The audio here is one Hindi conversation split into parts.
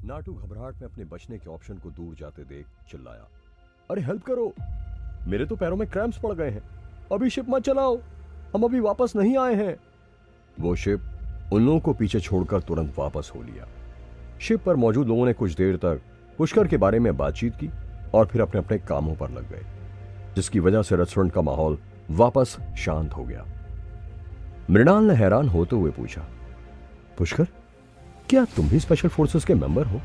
नाटू घबराहट में अपने बचने के ऑप्शन को दूर जाते देख चिल्लाया, अरे हेल्प करो, मेरे तो पैरों में क्रैम्प्स पड़ गए हैं, अभी शिप मत चलाओ, हम अभी वापस नहीं आए हैं। वो शिप उन लोगों को पीछे छोड़कर तुरंत वापस हो लिया। शिप पर मौजूद लोगों ने कुछ देर तक पुष्कर के बारे में बातचीत की और फिर अपने अपने कामों पर लग गए, जिसकी वजह से रेस्टोरेंट का माहौल वापस शांत हो गया। मृणाल ने हैरान होते हुए पूछा, पुष्कर, क्या तुम भी स्पेशल फोर्सेस के मेंबर हो?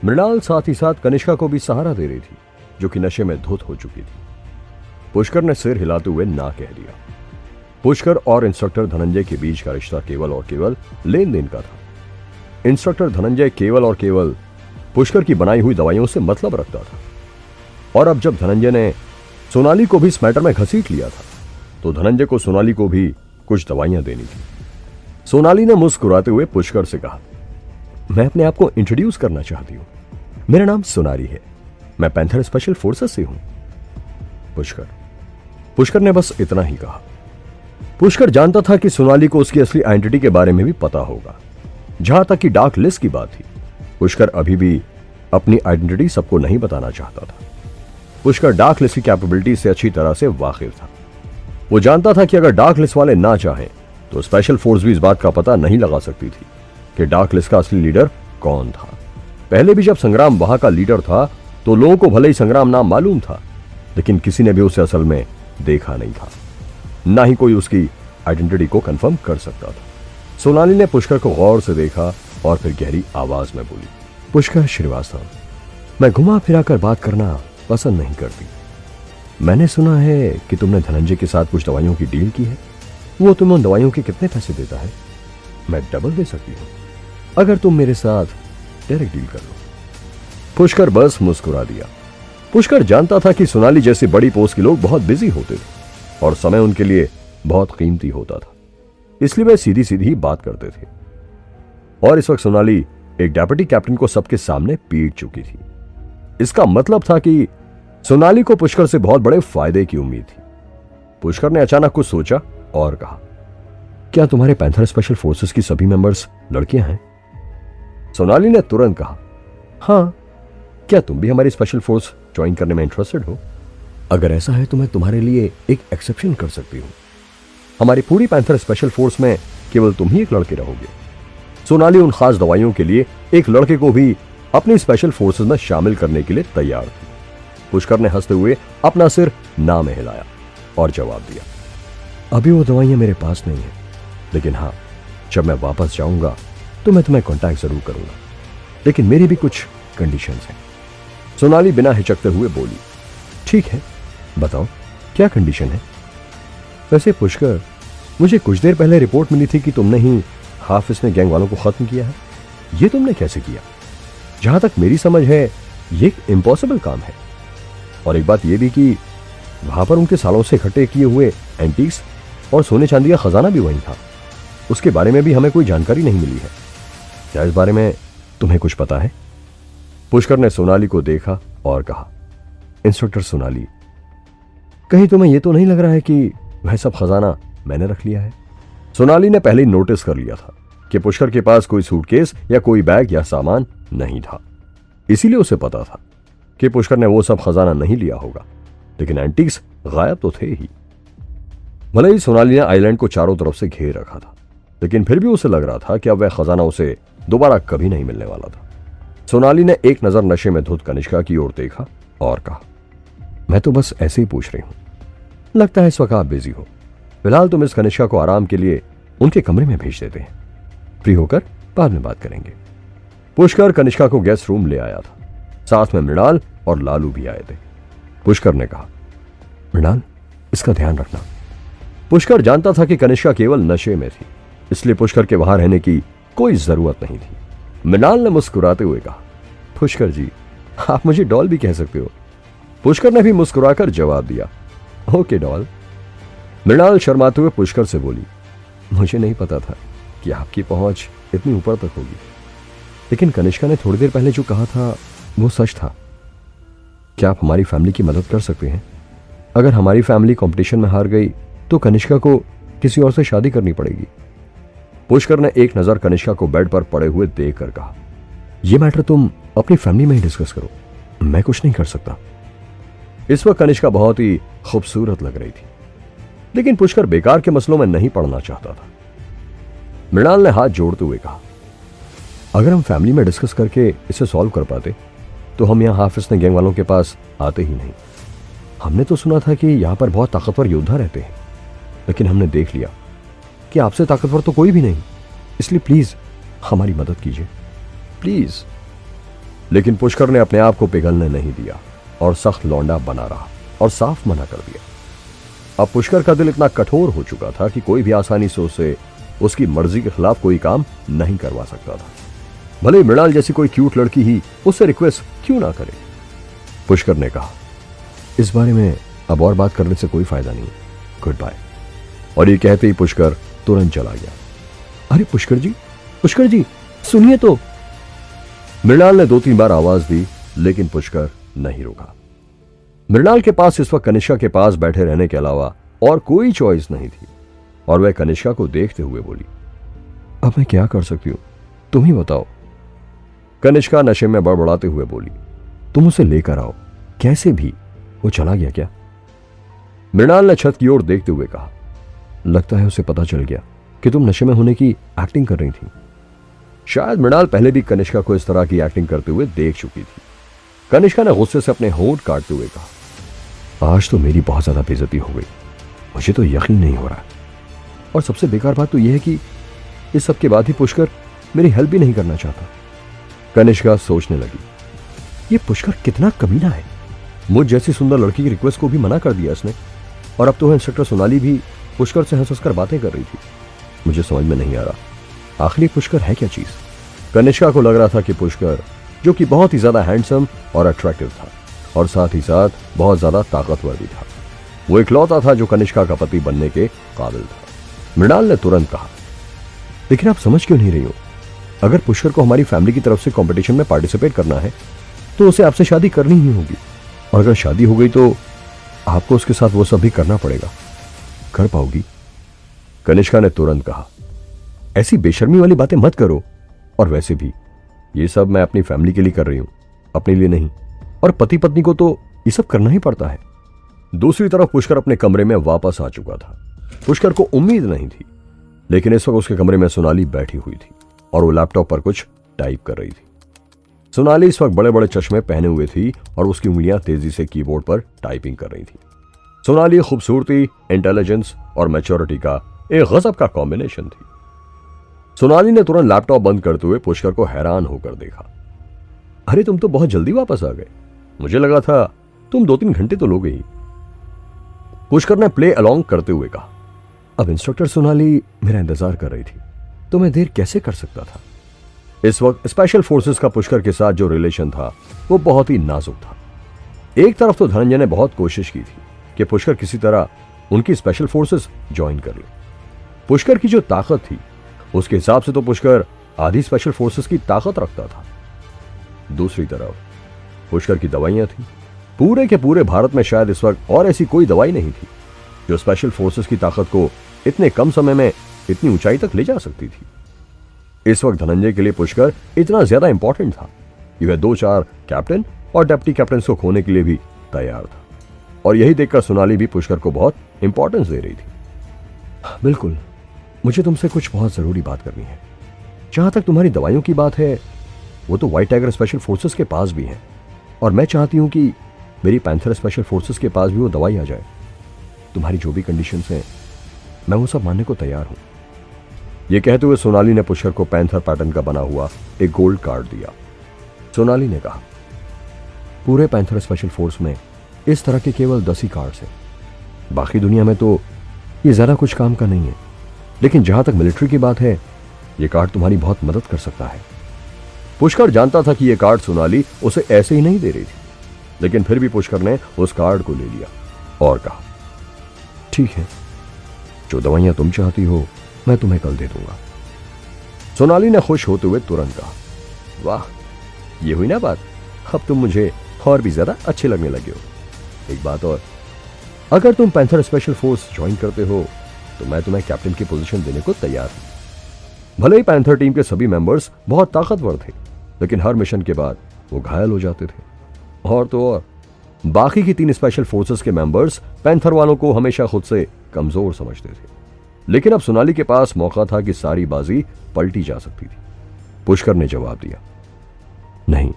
मृणाल साथ ही साथ कनिष्का को भी सहारा दे रही थी, जो कि नशे में धुत हो चुकी थी। पुष्कर ने सिर हिलाते हुए ना कह दिया। पुष्कर और इंस्ट्रक्टर धनंजय के बीच का रिश्ता केवल और केवल लेन देन का था। इंस्ट्रक्टर धनंजय केवल और केवल पुष्कर की बनाई हुई दवाइयों से मतलब रखता था, और अब जब धनंजय ने सोनाली को भी इस मैटर में घसीट लिया था, तो धनंजय को सोनाली को भी कुछ दवाइयां देनी थी। सोनाली ने मुस्कुराते हुए पुष्कर से कहा, मैं अपने आप को इंट्रोड्यूस करना चाहती हूं, मेरा नाम सोनाली है, मैं पैंथर स्पेशल फोर्सेस से हूं। पुष्कर ने बस इतना ही कहा। पुष्कर जानता था कि सोनाली को उसकी असली आइडेंटिटी के बारे में भी पता होगा। जहां तक कि डार्क लिस्ट की बात थी, पुष्कर अभी भी अपनी आइडेंटिटी सबको नहीं बताना चाहता था। पुष्कर डार्क लिस्ट की कैपेबिलिटी से अच्छी तरह से वाकिफ था। वो जानता था कि अगर डार्क लिस्ट वाले ना चाहें तो स्पेशल फोर्स भी इस बात का पता नहीं लगा सकती थी कि डार्क लिस्ट का असली लीडर कौन था। पहले भी जब संग्राम वहां का लीडर था तो लोगों को भले ही संग्राम नाम मालूम था, लेकिन किसी ने भी उसे असल में देखा नहीं था, ना ही कोई उसकी आइडेंटिटी को कंफर्म कर सकता था। सोनाली ने पुष्कर को गौर से देखा और फिर गहरी आवाज में बोली, पुष्कर श्रीवास्तव, मैं घुमा फिरा कर बात करना पसंद नहीं करती। मैंने सुना है कि तुमने धनंजय के साथ कुछ दवाइयों की डील की है। वो तुम्हें उन दवाइयों के कितने पैसे देता है? मैं डबल दे सकती हूँ अगर तुम मेरे साथ डायरेक्ट डील कर लो। पुष्कर बस मुस्कुरा दिया। पुष्कर जानता था कि सोनाली जैसे बड़ी पोस्ट के लोग बहुत बिजी होते थे और समय उनके लिए बहुत कीमती होता था, इसलिए वे सीधी सीधी ही बात करते थे। और इस वक्त सोनाली एक डेप्यूटी कैप्टन को सबके सामने पीट चुकी थी। इसका मतलब था कि सोनाली को पुष्कर से बहुत बड़े फायदे की उम्मीद थी। पुष्कर ने अचानक कुछ सोचा और कहा, क्या तुम्हारे पैंथर स्पेशल फोर्सेस की सभी मेंबर्स लड़कियां हैं? सोनाली ने तुरंत कहा, हाँ, क्या तुम भी हमारी स्पेशल फोर्स ज्वाइन करने में इंटरेस्टेड हो? अगर ऐसा है तो मैं तुम्हारे लिए एक एक्सेप्शन कर सकती हूं। हमारी पूरी पैंथर स्पेशल फोर्स में केवल तुम ही एक लड़के रहोगे। सोनाली उन खास दवाइयों के लिए एक लड़के को भी अपनी स्पेशल फोर्सेस में शामिल करने के लिए तैयार थी। पुष्कर ने हंसते हुए अपना सिर ना में हिलाया और जवाब दिया, अभी वो दवाइयां मेरे पास नहीं है, लेकिन हाँ, जब मैं वापस जाऊंगा तो मैं तुम्हें कांटेक्ट जरूर करूंगा, लेकिन मेरी भी कुछ कंडीशंस हैं। सोनाली बिना हिचकते हुए बोली, ठीक है, बताओ क्या कंडीशन है? वैसे पुष्कर, मुझे कुछ देर पहले रिपोर्ट मिली थी कि तुमने ही हाफिज ने गैंग वालों को खत्म किया है। ये तुमने कैसे किया? जहां तक मेरी समझ है ये एक इम्पॉसिबल काम है, और एक बात यह भी कि वहां पर उनके सालों से इकट्ठे किए हुए एंटीक्स और सोने चांदी का खजाना भी वहीं था। उसके बारे में भी हमें कोई जानकारी नहीं मिली है। क्या इस बारे में तुम्हें कुछ पता है? पुष्कर ने सोनाली को देखा और कहा, इंस्पेक्टर सोनाली, कहीं तुम्हें यह तो नहीं लग रहा है कि वह सब खजाना मैंने रख लिया है? सोनाली ने पहले ही नोटिस कर लिया था कि पुष्कर के पास कोई सूटकेस या कोई बैग या सामान नहीं था, इसीलिए उसे पता था कि पुष्कर ने वो सब खजाना नहीं लिया होगा, लेकिन एंटीक्स गायब तो थे ही। भले ही सोनाली ने आइलैंड को चारों तरफ से घेर रखा था, लेकिन फिर भी उसे लग रहा था कि अब वह खजाना उसे दोबारा कभी नहीं मिलने वाला था। सोनाली ने एक नजर नशे में धुत कनिष्का की ओर देखा और कहा, मैं तो बस ऐसे ही पूछ रही हूं, लगता है इस वक्त आप बिजी हो। फिलहाल तुम इस कनिष्का को आराम के लिए उनके कमरे में भेज देते हैं, फ्री होकर बाद में बात करेंगे। पुष्कर कनिष्का को गेस्ट रूम ले आया था, साथ में मृणाल और लालू भी आए थे। पुष्कर ने कहा, मृणाल, इसका ध्यान रखना। पुष्कर जानता था कि कनिष्का केवल नशे में थी, इसलिए पुष्कर के वहां रहने की कोई जरूरत नहीं थी। मृणाल ने मुस्कुराते हुए कहा, पुष्कर जी, आप मुझे डॉल भी कह सकते हो। पुष्कर ने भी मुस्कुराकर जवाब दिया, ओके डॉल। मृणाल शर्माते हुए पुष्कर से बोली, मुझे नहीं पता था कि आपकी पहुंच इतनी ऊपर तक होगी, लेकिन कनिष्का ने थोड़ी देर पहले जो कहा था वो सच था। क्या आप हमारी फैमिली की मदद कर सकते हैं? अगर हमारी फैमिली कंपटीशन में हार गई तो कनिष्का को किसी और से शादी करनी पड़ेगी। पुष्कर ने एक नजर कनिष्का को बेड पर पड़े हुए देखकर कहा, ये मैटर तुम अपनी फैमिली में ही डिस्कस करो, मैं कुछ नहीं कर सकता। इस वक्त कनिष्का बहुत ही खूबसूरत लग रही थी, लेकिन पुष्कर बेकार के मसलों में नहीं पड़ना चाहता था। मृणाल ने हाथ जोड़ते हुए कहा, अगर हम फैमिली में डिस्कस करके इसे सॉल्व कर पाते तो हम यहां हाफिज ने गैंग वालों के पास आते ही नहीं। हमने तो सुना था कि यहां पर बहुत ताकतवर योद्धा रहते हैं, लेकिन हमने देख लिया कि आपसे ताकतवर तो कोई भी नहीं, इसलिए प्लीज हमारी मदद कीजिए, प्लीज। लेकिन पुष्कर ने अपने आप को पिघलने नहीं दिया और सख्त लौंडा बना रहा और साफ मना कर दिया। अब पुष्कर का दिल इतना कठोर हो चुका था कि कोई भी आसानी से उसे उसकी मर्जी के खिलाफ कोई काम नहीं करवा सकता था, भले ही मृणाल जैसी कोई क्यूट लड़की ही उससे रिक्वेस्ट क्यों ना करे। पुष्कर ने कहा, इस बारे में अब और बात करने से कोई फायदा नहीं, गुड बाय। और ये कहते ही पुष्कर तुरंत चला गया। अरे पुष्कर जी सुनिए तो। मृणाल ने 2-3 बार आवाज दी, लेकिन पुष्कर नहीं रुका। मृणाल के पास इस वक्त कनिष्का के पास बैठे रहने के अलावा और कोई चॉइस नहीं थी, और वह कनिष्का को देखते हुए बोली, अब मैं क्या कर सकती हूं, तुम ही बताओ। कनिष्का नशे में बड़बड़ाते हुए बोली, तुम उसे लेकर आओ, कैसे भी। वो चला गया क्या? मृणाल ने छत की ओर देखते हुए कहा, लगता है उसे पता चल गया कि तुम नशे में होने की एक्टिंग कर रही थी। शायद मृणाल पहले भी कनिष्का को इस तरह की एक्टिंग करते हुए देख चुकी थी। कनिष्का ने गुस्से से अपने होंठ काटते हुए कहा, आज तो मेरी बहुत ज्यादा बेइज्जती हो गई, मुझे तो यकीन नहीं हो रहा। और सबसे बेकार बात तो यह है कि इस सब के बाद ही पुष्कर मेरी हेल्प भी नहीं करना चाहता। कनिष्का सोचने लगी, ये पुष्कर कितना कमीना है, मुझ जैसी सुंदर लड़की की रिक्वेस्ट को भी मना कर दिया इसने, और अब तो इंस्पेक्टर सोनाली भी पुष्कर से हंस कर बातें कर रही थी। मुझे समझ में नहीं आ रहा आखिर पुष्कर है क्या चीज। कनिष्का को लग रहा था कि पुष्कर, जो कि बहुत ही ज्यादा हैंडसम और अट्रैक्टिव था, और साथ ही साथ बहुत ज्यादा ताकतवर भी था, वो इकलौता था जो कनिष्का का पति बनने के काबिल था। मृणाल ने तुरंत कहा, लेकिन आप समझ क्यों नहीं रही हो, अगर पुष्कर को हमारी फैमिली की तरफ से कंपटीशन में पार्टिसिपेट करना है तो उसे आपसे शादी करनी ही होगी, और अगर शादी हो गई तो आपको उसके साथ वो सब भी करना पड़ेगा। कर पाओगी? कनिष्का ने तुरंत कहा, ऐसी बेशर्मी वाली बातें मत करो, और वैसे भी ये सब मैं अपनी फैमिली के लिए कर रही हूं, अपने लिए नहीं, और पति पत्नी को तो ये सब करना ही पड़ता है। दूसरी तरफ पुष्कर अपने कमरे में वापस आ चुका था। पुष्कर को उम्मीद नहीं थी, लेकिन इस वक्त उसके कमरे में सोनाली बैठी हुई थी और वो लैपटॉप पर कुछ टाइप कर रही थी। सोनाली इस वक्त बड़े बड़े चश्मे पहने हुए थी और उसकी उंगलियां तेजी से कीबोर्ड पर टाइपिंग कर रही थी। सोनाली खूबसूरती, इंटेलिजेंस और मैच्योरिटी का एक गजब का कॉम्बिनेशन थी। सोनाली ने तुरंत लैपटॉप बंद करते हुए पुष्कर को हैरान होकर देखा। अरे तुम तो बहुत जल्दी वापस आ गए, मुझे लगा था तुम 2-3 घंटे तो लोगे ही। पुष्कर ने प्ले अलोंग करते हुए कहा, अब इंस्ट्रक्टर सोनाली मेरा इंतजार कर रही थी तो मैं देर कैसे कर सकता था। इस वक्त स्पेशल फोर्सेस का पुष्कर के साथ जो रिलेशन था वो बहुत ही नाजुक था। एक तरफ तो धनंजय ने बहुत कोशिश की थी कि पुष्कर किसी तरह उनकी स्पेशल फोर्सेस ज्वाइन कर ले। पुष्कर की जो ताकत थी उसके हिसाब से तो पुष्कर आधी स्पेशल फोर्सेस की ताकत रखता था। दूसरी तरफ पुष्कर की दवाइयां थी। पूरे के पूरे भारत में शायद इस वक्त और ऐसी कोई दवाई नहीं थी जो स्पेशल फोर्सेस की ताकत को इतने कम समय में इतनी ऊंचाई तक ले जा सकती थी। इस वक्त धनंजय के लिए पुष्कर इतना ज्यादा इंपॉर्टेंट था कि वह 2-4 कैप्टन और डिप्टी कैप्टन को खोने के लिए भी तैयार था, और यही देखकर सोनाली भी पुष्कर को बहुत इंपॉर्टेंस दे रही थी। बिल्कुल, मुझे तुमसे कुछ बहुत जरूरी बात करनी है। जहां तक तुम्हारी दवाइयों की बात है, वो तो व्हाइट टाइगर स्पेशल फोर्सेस के पास भी है, और मैं चाहती हूं कि मेरी पैंथर स्पेशल फोर्सेस के पास भी वो दवाई आ जाए। तुम्हारी जो भी कंडीशंस हैं, मैं वो सब मानने को तैयार हूं। ये कहते हुए सोनाली ने पुष्कर को पैंथर पैटर्न का बना हुआ एक गोल्ड कार्ड दिया। सोनाली ने कहा, पूरे पैंथर स्पेशल फोर्स में इस तरह के केवल 10 ही कार्ड्स हैं, बाकी दुनिया में तो ये ज्यादा कुछ काम का नहीं है, लेकिन जहां तक मिलिट्री की बात है, ये कार्ड तुम्हारी बहुत मदद कर सकता है। पुष्कर जानता था कि ये कार्ड सोनाली उसे ऐसे ही नहीं दे रही थी, लेकिन फिर भी पुष्कर ने उस कार्ड को ले लिया और कहा, ठीक है, जो दवाइयां तुम चाहती हो मैं तुम्हें कल दे दूंगा। सोनाली ने खुश होते हुए तुरंत कहा, वाह, ये हुई ना बात, अब तुम मुझे और भी ज्यादा अच्छे लगने लगे हो। एक बात और, अगर तुम पैंथर स्पेशल फोर्स ज्वाइन करते हो तो मैं तुम्हें कैप्टन की पोजीशन देने को तैयार हूं। भले ही पैंथर टीम के सभी मेंबर्स बहुत ताकतवर थे, लेकिन हर मिशन के बाद वो घायल हो जाते थे। और तो और बाकी की 3 स्पेशल फोर्सेस के मेंबर्स पैंथर वालों को हमेशा खुद से कमजोर समझते थे। लेकिन अब सोनाली के पास मौका था कि सारी बाजी पलटी जा सकती थी। पुष्कर ने जवाब दिया, नहीं,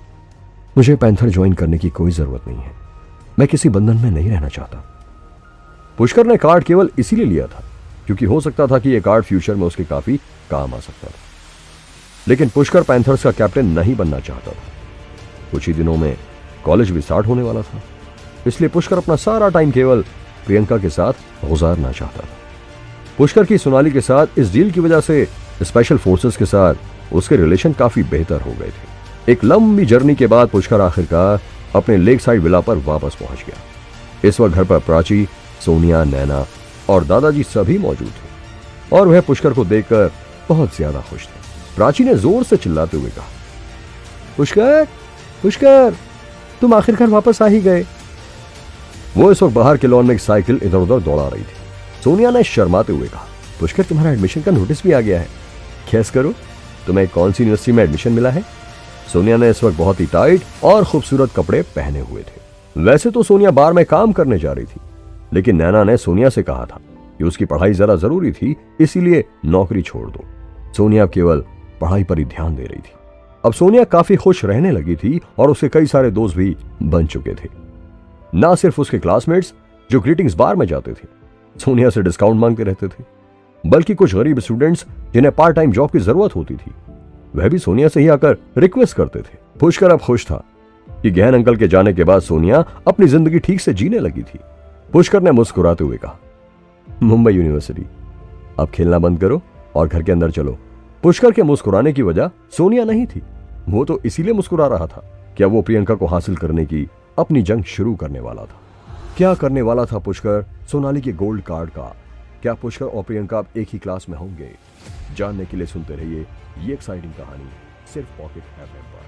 मुझे पैंथर ज्वाइन करने की कोई जरूरत नहीं है। मैं किसी बंधन में नहीं रहना चाहता। पुष्कर ने कार्ड केवल इसीलिए लिया था क्योंकि हो सकता था कि यह कार्ड फ्यूचर में उसके काफी काम आ सकता था। लेकिन पुष्कर पैंथर्स का कैप्टन नहीं बनना चाहता था। कुछ ही दिनों में कॉलेज भी स्टार्ट होने वाला था, इसलिए पुष्कर अपना सारा टाइम केवल प्रियंका के साथ गुजारना चाहता था। पुष्कर की सोनाली के साथ इस डील की वजह से स्पेशल फोर्सेस के साथ उसके रिलेशन काफी बेहतर हो गए थे। एक लंबी जर्नी के बाद पुष्कर आखिरकार अपने लेक साइड विला पर वापस पहुंच गया। इस वक्त घर पर प्राची, सोनिया, नैना और दादाजी सभी मौजूद थे और वह पुष्कर को देखकर बहुत ज्यादा खुश थे। प्राची ने जोर से चिल्लाते हुए कहा, पुष्कर, पुष्कर, तुम आखिरकार वापस आ ही गए। वो इस वक्त बाहर के लॉन में एक साइकिल इधर उधर दौड़ा रही थी। सोनिया ने शर्माते हुए कहा, पुष्कर, तुम्हारा एडमिशन का नोटिस भी आ गया है। गैस करो, तुम्हें कौन सी यूनिवर्सिटी में एडमिशन मिला है? सोनिया ने इस वक्त बहुत ही टाइट और खूबसूरत कपड़े पहने हुए थे। वैसे तो सोनिया बार में काम करने जा रही थी, लेकिन नैना ने सोनिया से कहा था कि उसकी पढ़ाई जरा जरूरी थी, इसीलिए नौकरी छोड़ दो। सोनिया अब केवल पढ़ाई पर ही ध्यान दे रही थी। अब सोनिया काफी खुश रहने लगी थी और उसके कई सारे दोस्त भी बन चुके थे। ना सिर्फ उसके क्लासमेट्स जो ग्रीटिंग्स बार में जाते थे, सोनिया से डिस्काउंट मांगते रहते थे, बल्कि कुछ गरीब स्टूडेंट्स जिन्हें पार्ट टाइम जॉब की जरूरत होती थी, वह भी सोनिया से ही आकर रिक्वेस्ट करते थे। पुष्कर अब खुश था कि गहन अंकल के जाने के बाद सोनिया अपनी जिंदगी ठीक से जीने लगी थी। पुष्कर ने मुस्कुराते हुए कहा, मुंबई यूनिवर्सिटी, अब खेलना बंद करो और घर के अंदर चलो। पुष्कर के मुस्कुराने की वजह सोनिया नहीं थी, वो तो इसीलिए मुस्कुरा रहा था कि अब वो प्रियंका को हासिल करने की अपनी जंग शुरू करने वाला था। क्या करने वाला था पुष्कर सोनाली के गोल्ड कार्ड का? क्या पुष्कर और प्रियंका अब एक ही क्लास में होंगे? जानने के लिए सुनते रहिए ये एक्साइटिंग कहानी सिर्फ पॉकेट एफएम पर।